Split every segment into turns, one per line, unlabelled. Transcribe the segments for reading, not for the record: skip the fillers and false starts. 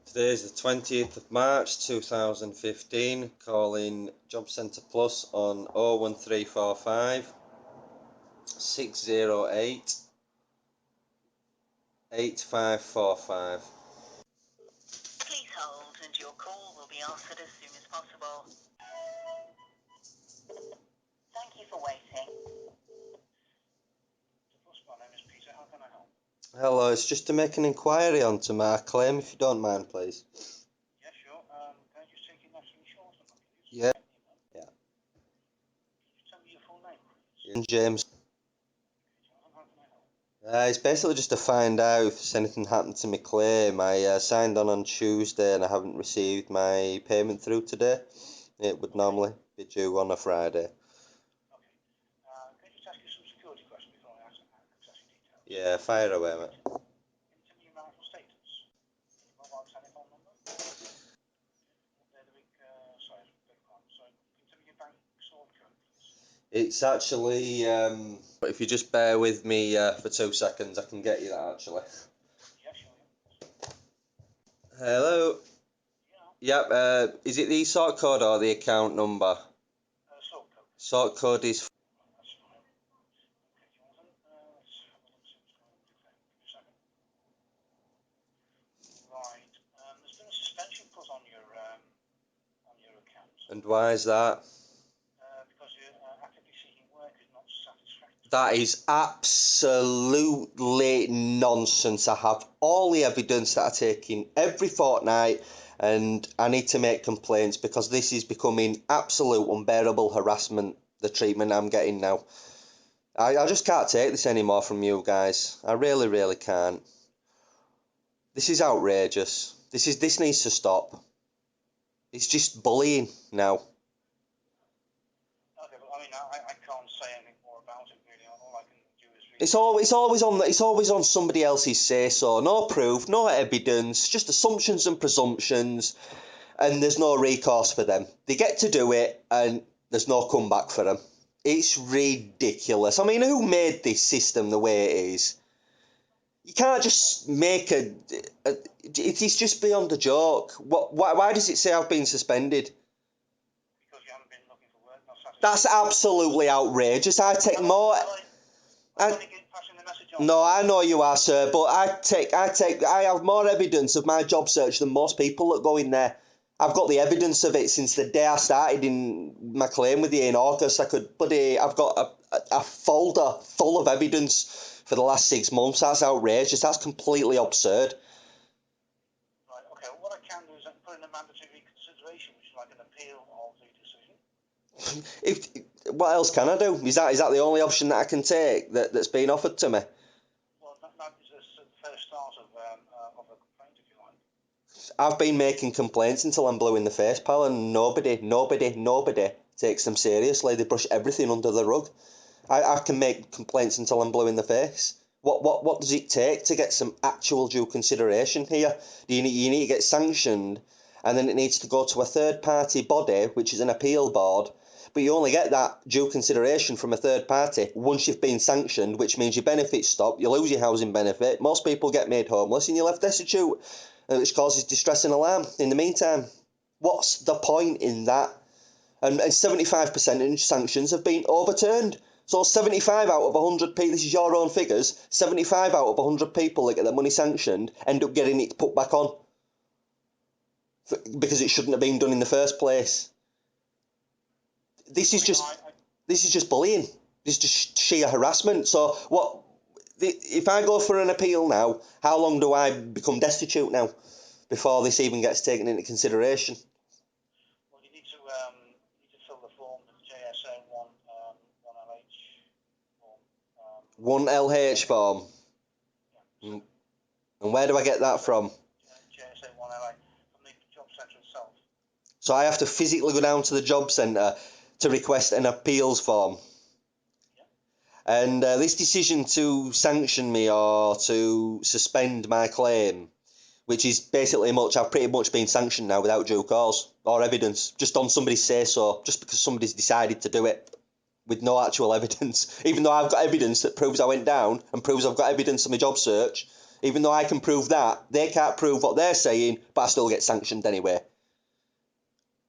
Today is the 20th of March 2015, calling Jobcentre Plus on 01345 608 8545.
Please hold and your call will be answered as soon as possible. Thank you for waiting. My name is Peter. How can I help?
Hello, it's just to make an inquiry onto my claim, if you don't mind, please.
Yeah, sure. Can I just take your national insurance number, please?
Yeah. Yeah.
Can you tell me your full name, please?
Ian James.
How can I help?
It's basically just to find out if there's anything happened to my claim. I signed on Tuesday and I haven't received my payment through today. It would normally be due on a Friday.
Okay. Can I just ask you some security questions before I access your details?
Yeah, fire away, mate.
Can you tell me your marital status? Your mobile telephone number? Sorry, big one. So, can you tell me your bank sort code, please?
It's actually, if you just bear with me for 2 seconds, I can get you that actually.
Yeah, sure.
Hello?
Yeah.
Yep, is it the sort code or the account number?
Sort code.
Sort code is...
That's fine. Okay, Jonathan. Let's have a look, see what's going on with that. Give me a second. Right. There's been a suspension put on your account.
And why is that?
Because you're actively seeking work is not satisfactory.
That is absolutely nonsense. I have all the evidence that I take in every fortnight, and I need to make complaints because this is becoming absolute unbearable harassment, the treatment I'm getting now. I just can't take this anymore from you guys. I really, really can't. This is outrageous. This needs to stop. It's just bullying now.
Okay, but I mean, I can't say anything more about it really. All I can do is read.
It's always on somebody else's say so. No proof, no evidence, just assumptions and presumptions, and there's no recourse for them. They get to do it, and there's no comeback for them. It's ridiculous. I mean, who made this system the way it is? You can't just make it is just beyond a joke. Why does it say I've been suspended?
Because you haven't been looking for work, not satisfactory.
That's absolutely outrageous. I take more.
I'm only passing the message on.
No, I know you are, sir, but I have more evidence of my job search than most people that go in there. I've got the evidence of it since the day I started in my claim with you in August. I've got a folder full of evidence for the last 6 months. That's outrageous. That's completely absurd.
Right, okay, well, what I can do is I can put in a mandatory reconsideration, which is like an appeal of the decision.
What else can I do? Is that the only option that I can take that's been offered to me?
Well, that is the first start of a complaint, if you like.
I've been making complaints until I'm blue in the face, pal, and nobody takes them seriously. They brush everything under the rug. I can make complaints until I'm blue in the face. What does it take to get some actual due consideration here? You need to get sanctioned, and then it needs to go to a third party body, which is an appeal board. But you only get that due consideration from a third party once you've been sanctioned, which means your benefits stop, you lose your housing benefit, most people get made homeless, and you're left destitute, which causes distress and alarm. In the meantime, what's the point in that? And 75% of sanctions have been overturned. So 75 out of 100 people, this is your own figures, 75 out of 100 people that get their money sanctioned end up getting it put back on because it shouldn't have been done in the first place. This is just bullying. This is just sheer harassment. So if I go for an appeal now, how long do I become destitute now before this even gets taken into consideration?
Well, you need to fill the form, the JSA
1LH form.
Yeah.
And where do I get that from?
JSA 1LA from the Jobcentre itself.
So I have to physically go down to the Jobcentre to request an appeals form. Yeah. And this decision to sanction me or to suspend my claim, which is basically I've pretty much been sanctioned now without due cause or evidence, just on somebody's say-so, just because somebody's decided to do it with no actual evidence, even though I've got evidence that proves I went down and proves I've got evidence of my job search. Even though I can prove that, they can't prove what they're saying, but I still get sanctioned anyway.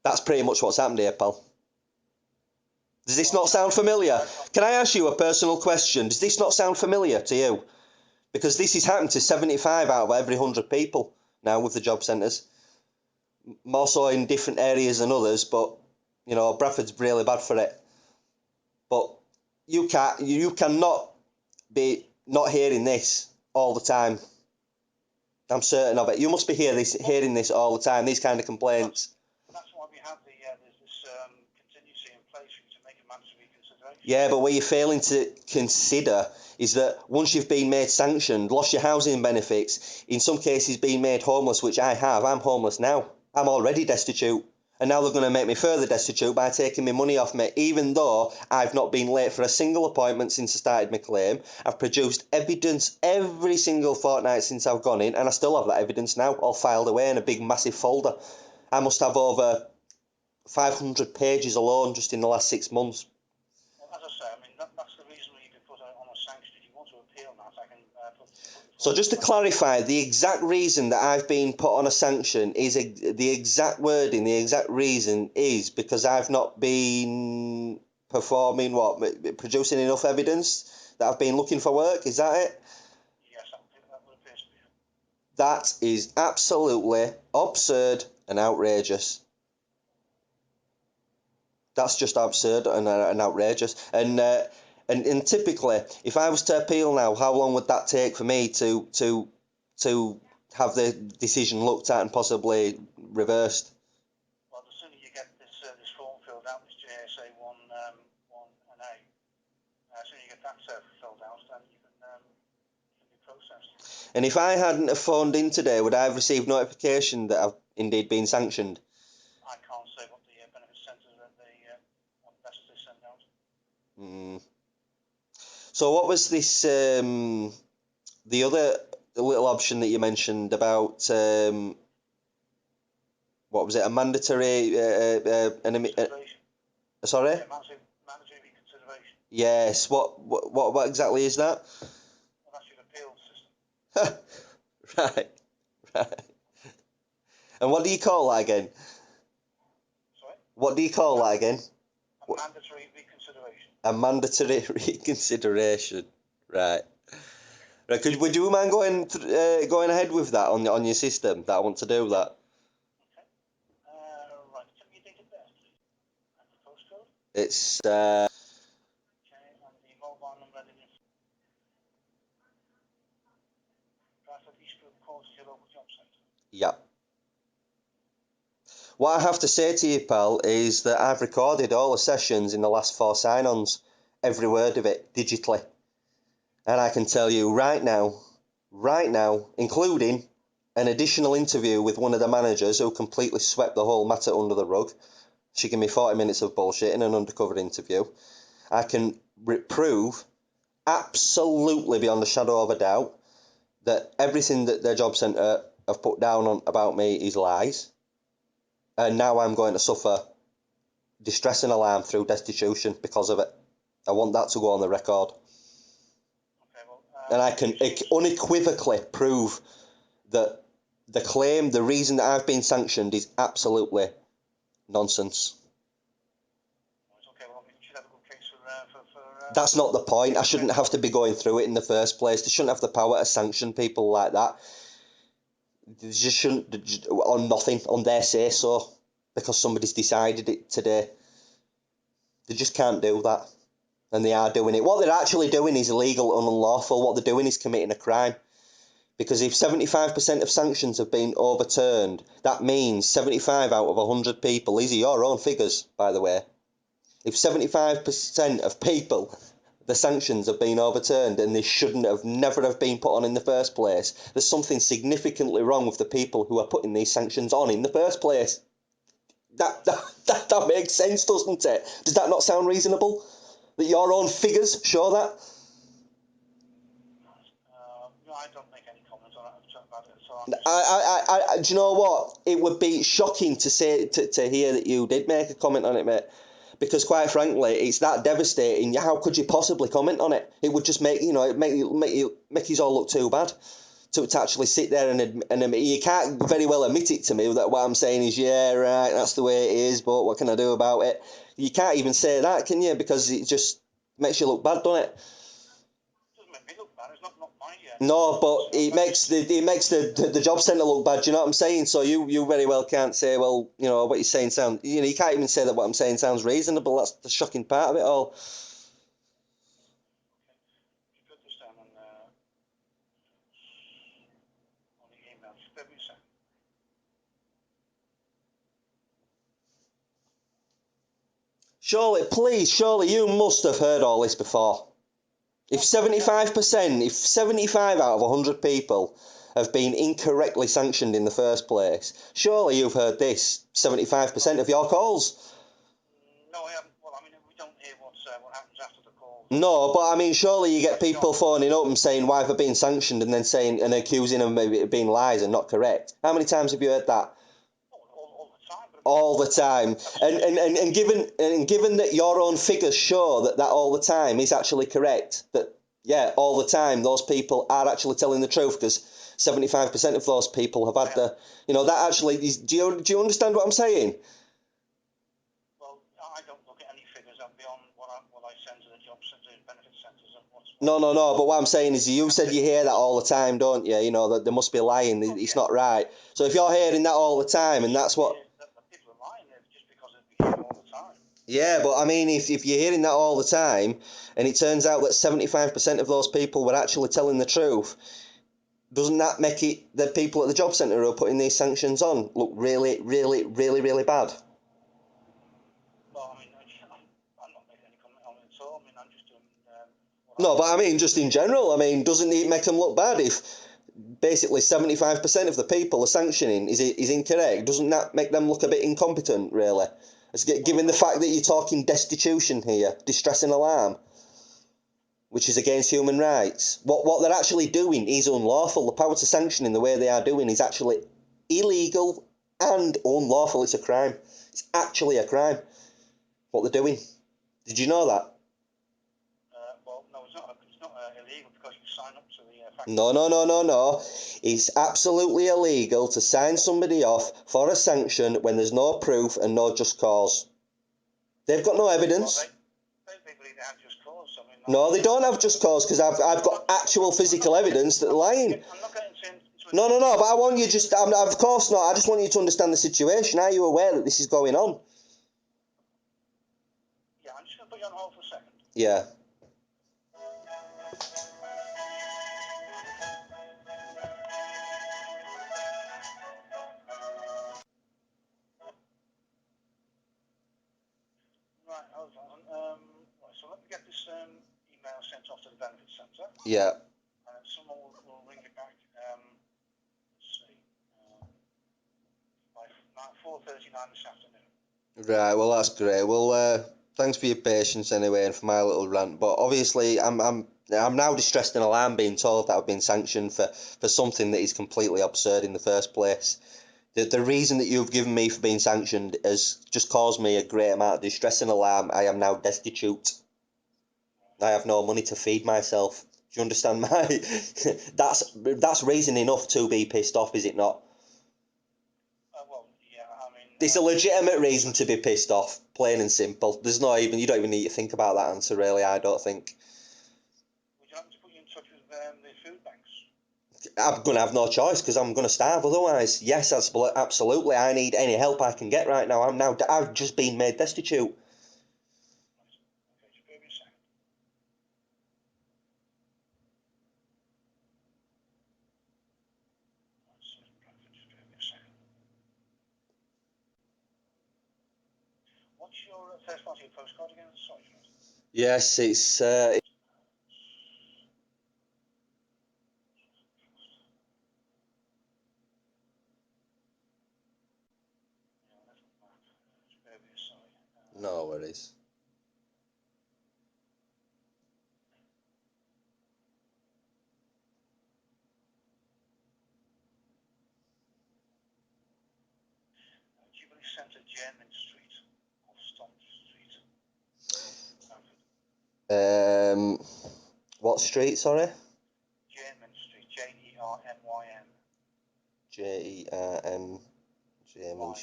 That's pretty much what's happened here, pal. Does this not sound familiar? Can I ask you a personal question? Does this not sound familiar to you? Because this has happened to 75 out of every 100 people now with the job centres. More so in different areas than others, but, you know, Bradford's really bad for it. But you cannot be not hearing this all the time. I'm certain of it. You must be hearing this all the time, these kind of complaints.
That's why we have there's this contingency in place for you to make a mandatory reconsideration.
Yeah, but what you're failing to consider is that once you've been made sanctioned, lost your housing benefits, in some cases been made homeless, which I have. I'm homeless now. I'm already destitute. And now they're going to make me further destitute by taking my money off me, even though I've not been late for a single appointment since I started my claim. I've produced evidence every single fortnight since I've gone in, and I still have that evidence now, all filed away in a big massive folder. I must have over 500 pages alone just in the last 6 months.
Well, as I say, I mean, that's the reason why you can put on a sanction. If you want to appeal that, I can put
So just to clarify, the exact reason that I've been put on a sanction is the exact wording, the exact reason is because I've not been producing enough evidence that I've been looking for work. Is that it?
Yes, that would appear to be it.
That is absolutely absurd and outrageous. That's just absurd and outrageous. And typically, if I was to appeal now, how long would that take for me to have the decision looked at and possibly reversed?
Well, the sooner you get this form filled out, this JSA 1 and A, as soon as you get that filled out, then you can be processed.
And if I hadn't have phoned in today, would I have received notification that I've indeed been sanctioned?
I can't say what the benefit centres that what letters they send out.
So what was this? The other little option that you mentioned about what was it? A mandatory sorry?
Yeah, mandatory reconsideration.
Yes. What exactly is that?
Well, that's your appeal system.
Right. And what do you call that again?
Sorry?
What do you call that again?
A mandatory reconsideration.
A mandatory reconsideration. Right. Right. Would you mind going ahead with that on your system? That I want to do that.
Okay. Right. Tell me your date of birth, please. And the postcode.
It's
Okay. And the mobile number that you Bradford Eastbrook Court is your local job centre.
yeah. What I have to say to you, pal, is that I've recorded all the sessions in the last 4 sign-ons, every word of it, digitally. And I can tell you right now, including an additional interview with one of the managers who completely swept the whole matter under the rug. She gave me 40 minutes of bullshit in an undercover interview. I can prove, absolutely beyond a shadow of a doubt, that everything that their job centre have put down about me is lies. And now I'm going to suffer distress and alarm through destitution because of it. I want that to go on the record.
Okay, well,
And I can unequivocally prove that the claim, the reason that I've been sanctioned is absolutely nonsense.
okay, well, we should have a good case for
That's not the point. I shouldn't have to be going through it in the first place. They shouldn't have the power to sanction people like that. They just shouldn't, on nothing, on their say-so, because somebody's decided it today. They just can't do that. And they are doing it. What they're actually doing is illegal and unlawful. What they're doing is committing a crime. Because if 75% of sanctions have been overturned, that means 75 out of 100 people, these are your own figures, by the way. If 75% of people, the sanctions have been overturned and they never have been put on in the first place, there's something significantly wrong with the people who are putting these sanctions on in the first place. That makes sense, doesn't it? Does that not sound reasonable? That your own figures show that?
No, I don't make any comments on it about it. So I'm just...
Do you know what? It would be shocking to hear that you did make a comment on it, mate. Because quite frankly, it's that devastating. How could you possibly comment on it? It would just make you all look too bad. to actually sit there and admit. You can't very well admit it to me that what I'm saying is, yeah, right, that's the way it is, but what can I do about it? You can't even say that, can you? Because it just makes you look bad, doesn't it?
Doesn't make me look bad. It's not my
No, but it makes the job centre look bad. Do you know what I'm saying? So you very well can't say, well, you know, what you're saying sounds. You know, you can't even say that what I'm saying sounds reasonable. That's the shocking part of it all.
You put this down on the email. Just give me a second.
Surely you must have heard all this before. If 75%, if 75 out of 100 people have been incorrectly sanctioned in the first place, surely you've heard this 75% of your calls.
No, I haven't. Well, I mean, we don't hear what happens after the call.
No, but I mean, surely you get people phoning up and saying why have I been sanctioned, and then saying and accusing them of it being lies and not correct. How many times have you heard that?
All the time.
All the time. And given that your own figures show that all the time is actually correct, that yeah, all the time those people are actually telling the truth, because 75% of those people have had the, you know, that actually is, do you understand what I'm saying?
Well, I don't look at any figures beyond what I send to the job centre, benefit centres, and what's.
No, but what I'm saying is you said you hear that all the time, don't you? You know, that there must be lying, it's not right. So if you're hearing that all the time, and that's what...
People are lying just because we hear all the time.
Yeah, but I mean, if you're hearing that all the time, and it turns out that 75% of those people were actually telling the truth, doesn't that make it the people at the job centre who are putting these sanctions on look really, really, really, really bad?
Well, I mean, I'm not making any comment on it at all. I mean, I'm just doing.
No, but I mean, just in general, I mean, doesn't it make them look bad if basically 75% of the people are sanctioning is incorrect? Doesn't that make them look a bit incompetent, really? Given the fact that you're talking destitution here, distress and alarm, which is against human rights. What they're actually doing is unlawful. The power to sanction in the way they are doing is actually illegal and unlawful. It's a crime. It's actually a crime, what they're doing. Did you know that?
Well, no, it's not. It's not illegal because you sign up to the fact.
No. It's absolutely illegal to sign somebody off for a sanction when there's no proof and no just cause. They've got no evidence.
Well, they believe they have just cause. I mean,
no, they don't have just cause, because I've got actual physical evidence that they're lying.
I'm not getting into
No, but I want you just... of course not. I just want you to understand the situation. Are you aware that this is going on?
Yeah, I'm just going to put you on hold for a second.
Yeah.
Right, hold on. Right, so let me get this email sent off to the benefit centre.
Yeah.
Someone will ring you back. Let's see, by 4:39 this afternoon.
Right. Well, that's great. Well, thanks for your patience anyway, and for my little rant. But obviously, I'm now distressed and alarmed being told that I've been sanctioned for something that is completely absurd in the first place. The reason that you've given me for being sanctioned has just caused me a great amount of distress and alarm. I am now destitute. I have no money to feed myself. Do you understand my... that's reason enough to be pissed off, is it not?
Well, yeah, I mean...
It's a legitimate reason to be pissed off, plain and simple. You don't even need to think about that answer, really, I don't think.
Would you like me to put you in touch with the food banks?
I'm going to have no choice, because I'm going to starve otherwise. Yes, absolutely. I need any help I can get right now. I've just been made destitute.
Okay, just give me a second. Just give me a second. What's your first part of your postcode again? Sorry,
Yes, it's... No worries.
Jubilee Centre, German Street, or Stott Street.
What street, sorry?
German Street, Jermyn
Jerm Jermyn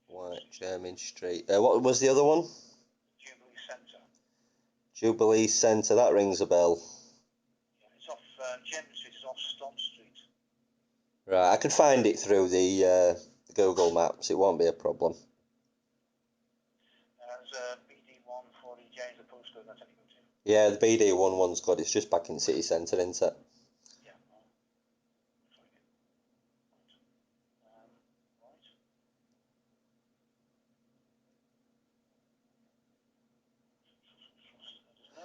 YN.
Jermyn Street. What was the other one?
Jubilee Centre.
Jubilee Centre. That rings a bell.
Yeah, it's off Jermyn Street. Is off Stott Street.
Right, I could find it through the Google Maps. It won't be a problem.
There's a BD1 40J is the postcode that's any good to.
Yeah, the BD11's good. It's just back in city centre, isn't it?
Yeah. Looks like it. Right. There's no.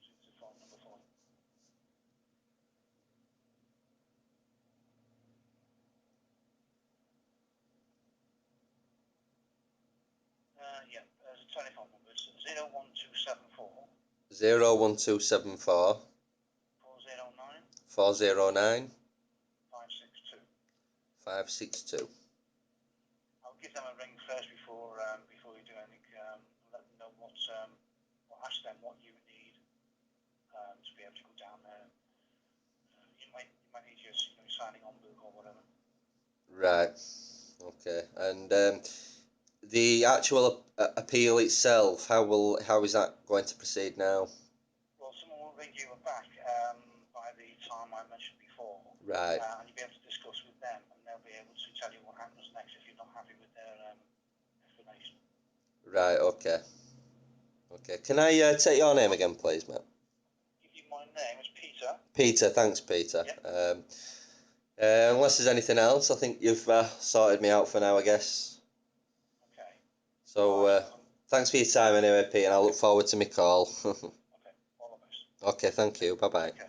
It's a phone number for you. Yeah, there's a telephone number. It's 01274
01274
409
409
562.
562.
I'll give them a ring first before you do anything. Let them know what, or ask them what you need to be able to go down there. You might need your signing on book or whatever.
Right. Okay. And the actual appeal itself, how is that going to proceed now?
Well, someone will ring you back by the time I mentioned before,
Right.
and you'll be able to discuss with them, and they'll be able to tell you what happens next if you're not happy with their explanation.
Right. Okay. Okay. Can I take your name again, please, mate?
Give you my name is Peter.
Peter. Thanks, Peter.
Yep.
Unless there's anything else, I think you've sorted me out for now, I guess.
Okay.
So thanks for your time anyway, Peter, and I look forward to my call.
Okay. All the best.
Okay. Thank you. Bye bye.
Okay.